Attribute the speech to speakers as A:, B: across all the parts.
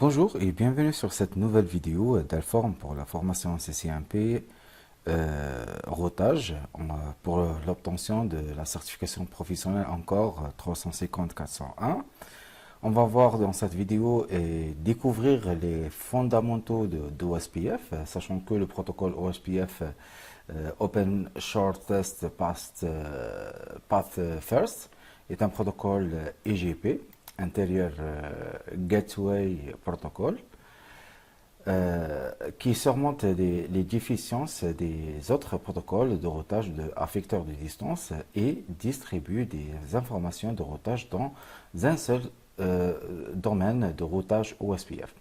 A: Bonjour et bienvenue sur cette nouvelle vidéo d'Alform pour la formation CCNP routage pour l'obtention de la certification professionnelle encore 350-401. On va voir dans cette vidéo et découvrir les fondamentaux de OSPF, sachant que le protocole OSPF Open Short Test Path First est un protocole EGP, Interior Gateway Protocol, qui surmonte les déficiences des autres protocoles de routage à facteur de distance et distribue des informations de routage dans un seul domaine de routage OSPF.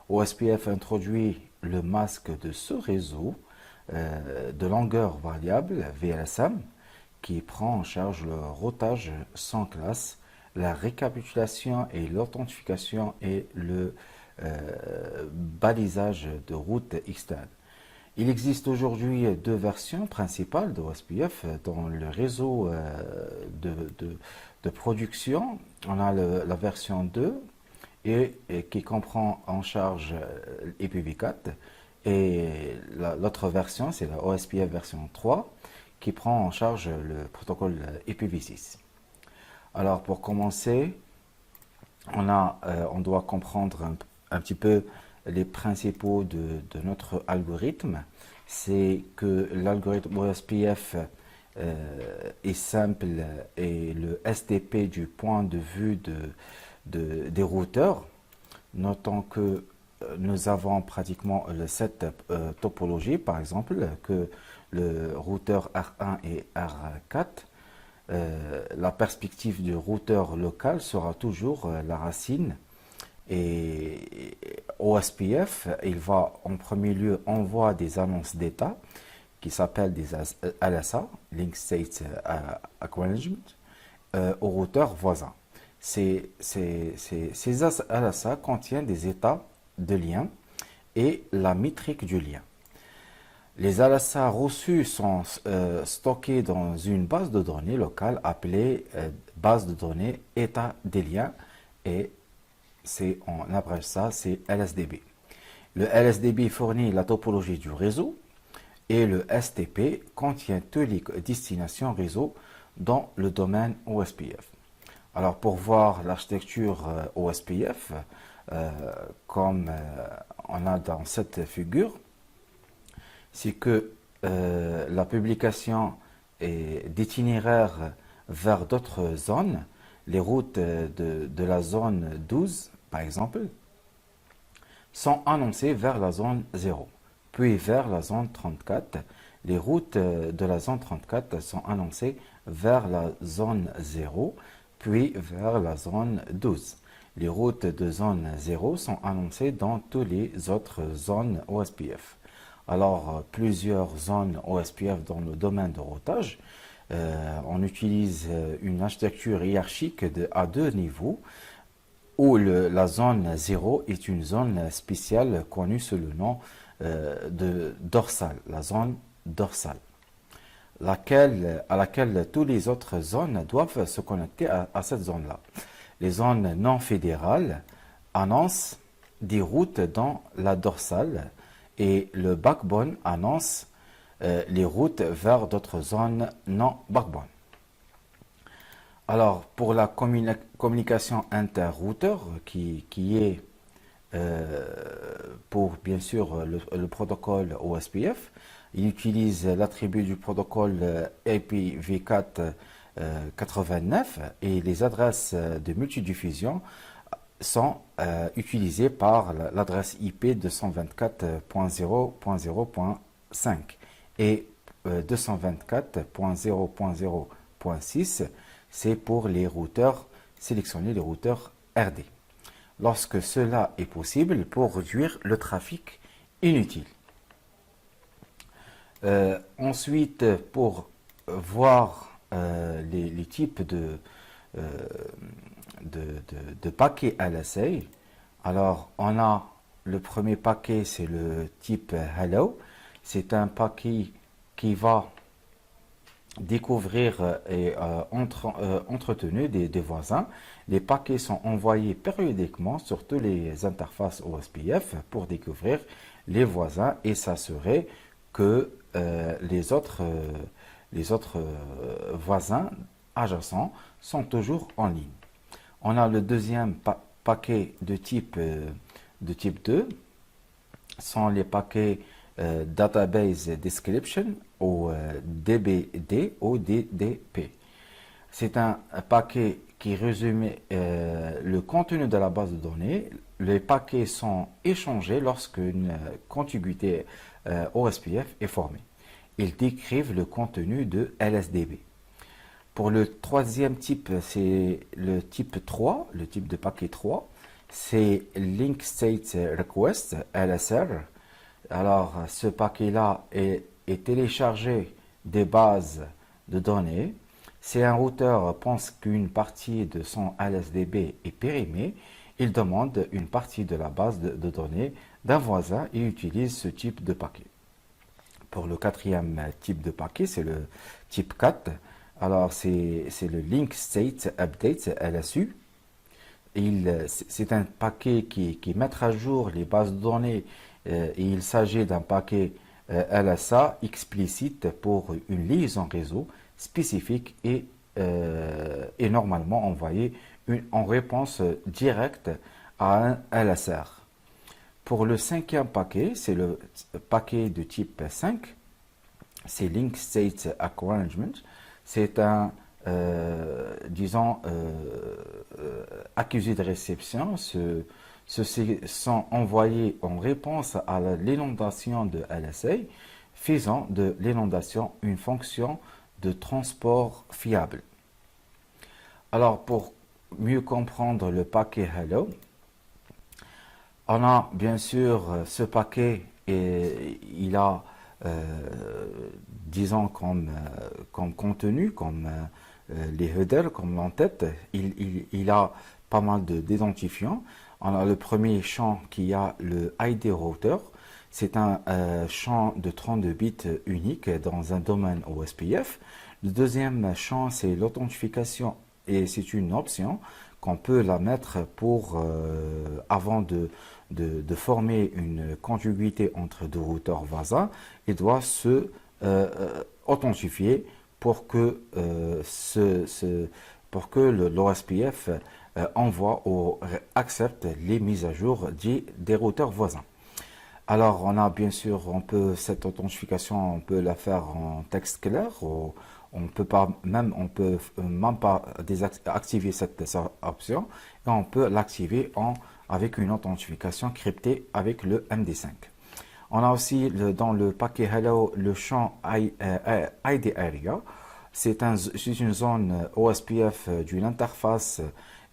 A: OSPF introduit le masque de ce réseau de longueur variable VLSM qui prend en charge le routage sans classe, la récapitulation et l'authentification et le balisage de route externe. Il existe aujourd'hui deux versions principales de OSPF dans le réseau de production. On a la version 2 et qui comprend en charge IPv4 et l'autre version c'est la OSPF version 3 qui prend en charge le protocole IPv6. Alors pour commencer, on doit comprendre un petit peu les principaux de notre algorithme. C'est que l'algorithme OSPF est simple et le STP du point de vue des routeurs. Notons que nous avons pratiquement cette topologie, par exemple, que le routeur R1 et R4. La perspective du routeur local sera toujours la racine. Et OSPF, il va en premier lieu envoyer des annonces d'état qui s'appellent des LSA, Link State Acknowledgement, au routeur voisin. Ces LSA contiennent des états de lien et la métrique du lien. Les LSA reçus sont stockés dans une base de données locale appelée base de données état des liens et on abrège ça, c'est LSDB. Le LSDB fournit la topologie du réseau et le STP contient toutes les destinations réseau dans le domaine OSPF. Alors pour voir l'architecture OSPF, comme on a dans cette figure, c'est que la publication d'itinéraires vers d'autres zones, les routes de la zone 12, par exemple, sont annoncées vers la zone 0, puis vers la zone 34. Les routes de la zone 34 sont annoncées vers la zone 0, puis vers la zone 12. Les routes de zone 0 sont annoncées dans toutes les autres zones OSPF. Alors, plusieurs zones OSPF dans le domaine de routage. On utilise une architecture hiérarchique à deux niveaux où la zone 0 est une zone spéciale connue sous le nom de dorsale, la zone dorsale, à laquelle toutes les autres zones doivent se connecter à cette zone-là. Les zones non fédérales annoncent des routes dans la dorsale et le backbone annonce les routes vers d'autres zones non backbone. Alors, pour la communication inter-routeur, qui est pour bien sûr le protocole OSPF, il utilise l'attribut du protocole IPv4 89 et les adresses de multidiffusion sont utilisées par l'adresse IP 224.0.0.5 et 224.0.0.6, c'est pour les routeurs, sélectionner les routeurs RD. Lorsque cela est possible pour réduire le trafic inutile. Ensuite, pour voir les types de paquets LSA, alors on a le premier paquet, c'est le type Hello. C'est un paquet qui va découvrir et entretenir des voisins. Les paquets sont envoyés périodiquement sur toutes les interfaces OSPF pour découvrir les voisins et s'assurer que les autres voisins adjacents sont toujours en ligne. On a le deuxième paquet de type 2, sont les paquets Database Description ou DBD ou DDP. C'est un paquet qui résume le contenu de la base de données. Les paquets sont échangés lorsqu'une contiguïté OSPF est formée. Ils décrivent le contenu de LSDB. Pour le troisième type, c'est le type 3, le type de paquet 3. C'est Link State Request, LSR. Alors, ce paquet-là est téléchargé des bases de données. Si un routeur pense qu'une partie de son LSDB est périmée, il demande une partie de la base de données d'un voisin et utilise ce type de paquet. Pour le quatrième type de paquet, c'est le type 4. Alors, c'est le Link State Update, LSU. C'est un paquet qui met à jour les bases de données et il s'agit d'un paquet LSA explicite pour une liaison réseau spécifique et normalement envoyé en réponse directe à un LSR. Pour le cinquième paquet, c'est le paquet de type 5, c'est Link State Arrangement. C'est un, accusé de réception. Ceux-ci sont envoyés en réponse à l'inondation de LSA, faisant de l'inondation une fonction de transport fiable. Alors, pour mieux comprendre le paquet Hello, on a bien sûr ce paquet et il a, disons, comme contenu, comme les headers, comme l'entête, il a pas mal d'identifiants. On a le premier champ qui a le ID router. C'est un champ de 32 bits unique dans un domaine OSPF. Le deuxième champ, c'est l'authentification et c'est une option qu'on peut la mettre pour, avant de former une contiguïté entre deux routeurs voisins, il doit se authentifier pour que, l'OSPF envoie ou accepte les mises à jour des routeurs voisins. Alors, on a bien sûr, cette authentification, on peut la faire en texte clair, ou on peut même pas désactiver cette option, et on peut l'activer avec une authentification cryptée avec le MD5. On a aussi dans le paquet Hello le champ ID Area. C'est une zone OSPF d'une interface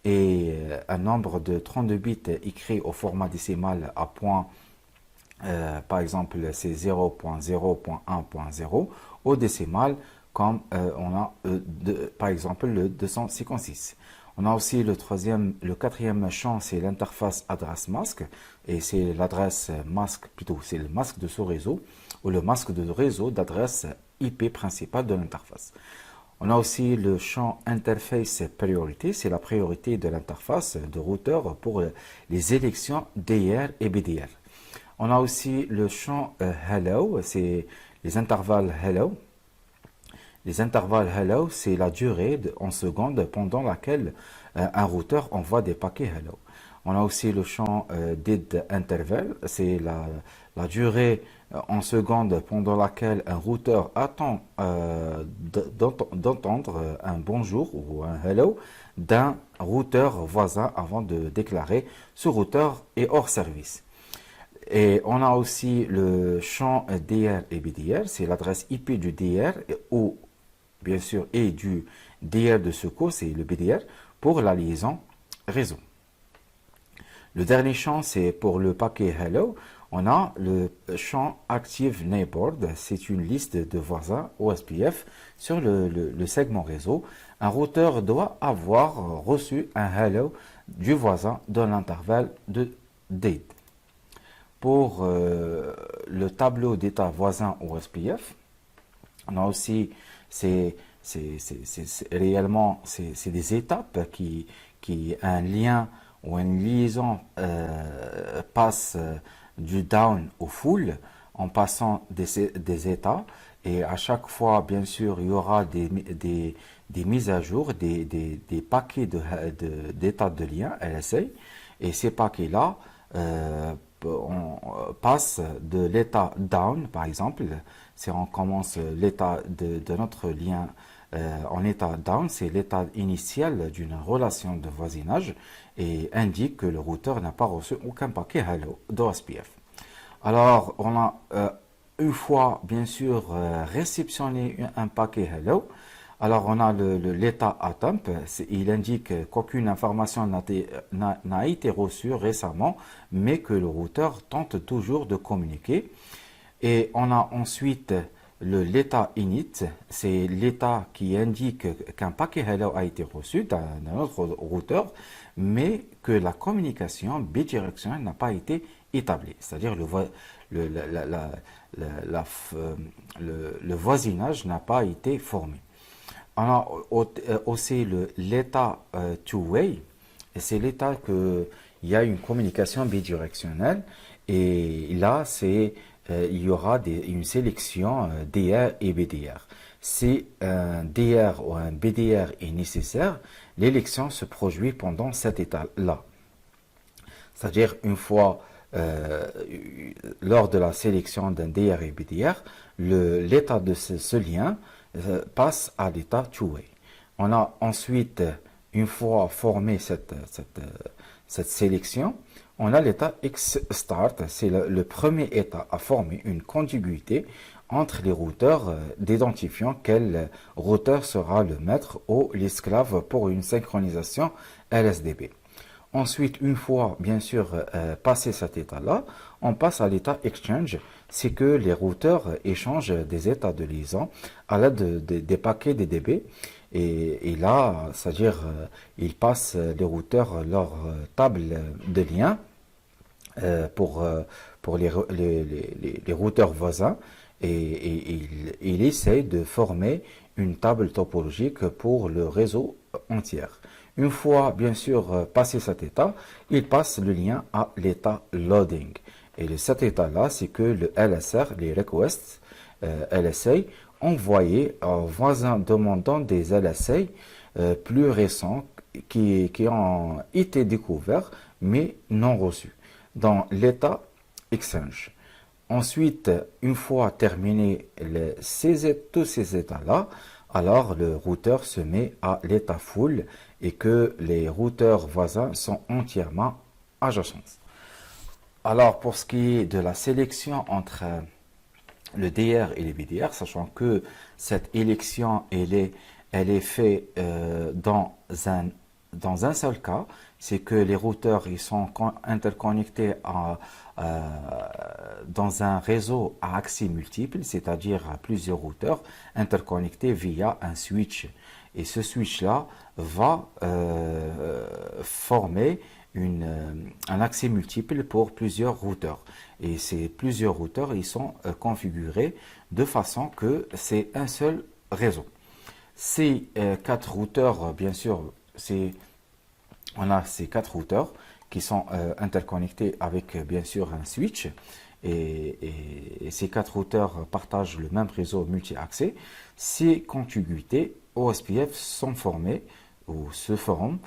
A: et un nombre de 32 bits écrits au format décimal à point. Par exemple, c'est 0.0.1.0 au décimal, comme on a par exemple le 256. On a aussi le quatrième champ, c'est l'interface adresse masque, et c'est l'adresse masque, plutôt, c'est le masque de ce réseau, ou le masque de réseau d'adresse IP principale de l'interface. On a aussi le champ interface priorité, c'est la priorité de l'interface de routeur pour les élections DR et BDR. On a aussi le champ Hello, c'est les intervalles Hello. Les intervalles Hello, c'est la durée en secondes pendant laquelle un routeur envoie des paquets Hello. On a aussi le champ Did Interval, c'est la durée en secondes pendant laquelle un routeur attend d'entendre un bonjour ou un hello d'un routeur voisin avant de déclarer ce routeur est hors service. Et on a aussi le champ DR et BDR, c'est l'adresse IP du DR ou bien sûr et du DR de secours, c'est le BDR pour la liaison réseau. Le dernier champ, c'est pour le paquet Hello. On a le champ Active Neighbor, c'est une liste de voisins OSPF sur le segment réseau. Un routeur doit avoir reçu un Hello du voisin dans l'intervalle de date. Pour le tableau d'état voisin OSPF, on a aussi Réellement, c'est des étapes qui un lien ou une liaison passe du down au full en passant des états. Et à chaque fois, bien sûr, il y aura des mises à jour, des paquets d'états de lien LSA. Et ces paquets-là, on passe de l'état down, par exemple, si on commence l'état de notre lien en état down, c'est l'état initial d'une relation de voisinage et indique que le routeur n'a pas reçu aucun paquet hello d'OSPF. Alors, on a une fois, bien sûr, réceptionné un paquet hello. Alors, on a l'état ATEMP. Il indique qu'aucune information n'a été reçue récemment, mais que le routeur tente toujours de communiquer. Et on a ensuite l'état init, c'est l'état qui indique qu'un paquet hello a été reçu d'un autre routeur, mais que la communication bidirectionnelle n'a pas été établie. C'est-à-dire le, la- la- le voisinage n'a pas été formé. On a aussi l'état two-way, et c'est l'état qu'il y a une communication bidirectionnelle, et là, il y aura une sélection DR et BDR. Si un DR ou un BDR est nécessaire, l'élection se produit pendant cet état-là. C'est-à-dire une fois lors de la sélection d'un DR et BDR, l'état de ce lien passe à l'état two-way. On a ensuite, une fois formé cette sélection, on a l'état X-Start, c'est le premier état à former une contiguïté entre les routeurs, d'identifiant quel routeur sera le maître ou l'esclave pour une synchronisation LSDB. Ensuite, une fois, bien sûr, passé cet état-là, on passe à l'état exchange. C'est que les routeurs échangent des états de liaison à l'aide des paquets DDB. Et là, c'est-à-dire, ils passent les routeurs leur table de lien pour les routeurs voisins. Et il essaye de former une table topologique pour le réseau entier. Une fois, bien sûr, passé cet état, il passe le lien à l'état loading. Et cet état-là, c'est que le LSR, les requests LSA, envoyés aux voisins demandant des LSA plus récents qui ont été découverts mais non reçus dans l'état exchange. Ensuite, une fois terminé tous ces états-là, alors le routeur se met à l'état full et que les routeurs voisins sont entièrement adjacents. Alors pour ce qui est de la sélection entre le DR et les BDR, sachant que cette élection elle est faite dans un seul cas, c'est que les routeurs ils sont interconnectés dans un réseau à accès multiple, c'est-à-dire à plusieurs routeurs interconnectés via un switch. Et ce switch-là va former un accès multiple pour plusieurs routeurs. Et ces plusieurs routeurs, ils sont configurés de façon que c'est un seul réseau. Ces quatre routeurs, bien sûr, on a ces quatre routeurs qui sont interconnectés avec bien sûr un switch et ces quatre routeurs partagent le même réseau multi-accès. Ces contiguïtés OSPF sont formées ou se forment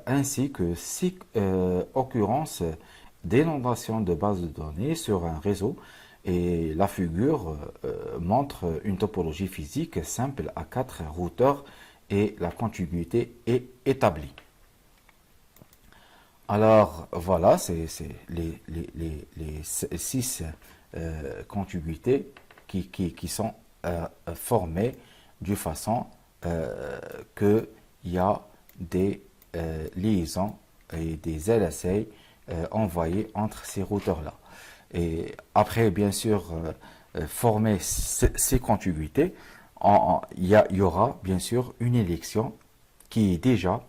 A: ainsi que six occurrences d'inondation de bases de données sur un réseau et la figure montre une topologie physique simple à quatre routeurs et la contiguïté est établie. Alors voilà, c'est les six contiguïtés qui sont formées de façon qu'il y a des liaisons et des LSA envoyés entre ces routeurs-là. Et après, bien sûr, former ces contiguïtés, il y aura bien sûr une élection qui est déjà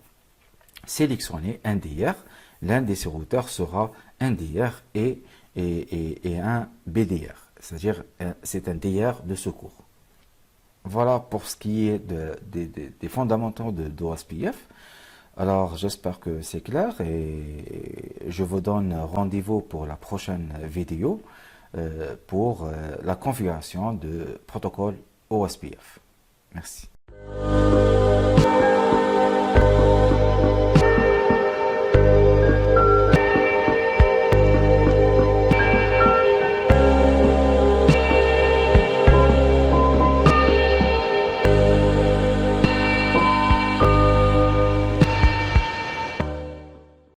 A: sélectionnée, un DR. L'un de ces routeurs sera un DR et un BDR, c'est-à-dire c'est un DR de secours. Voilà pour ce qui est des fondamentaux de OSPF. Alors, j'espère que c'est clair et je vous donne rendez-vous pour la prochaine vidéo pour la configuration de protocole OSPF. Merci.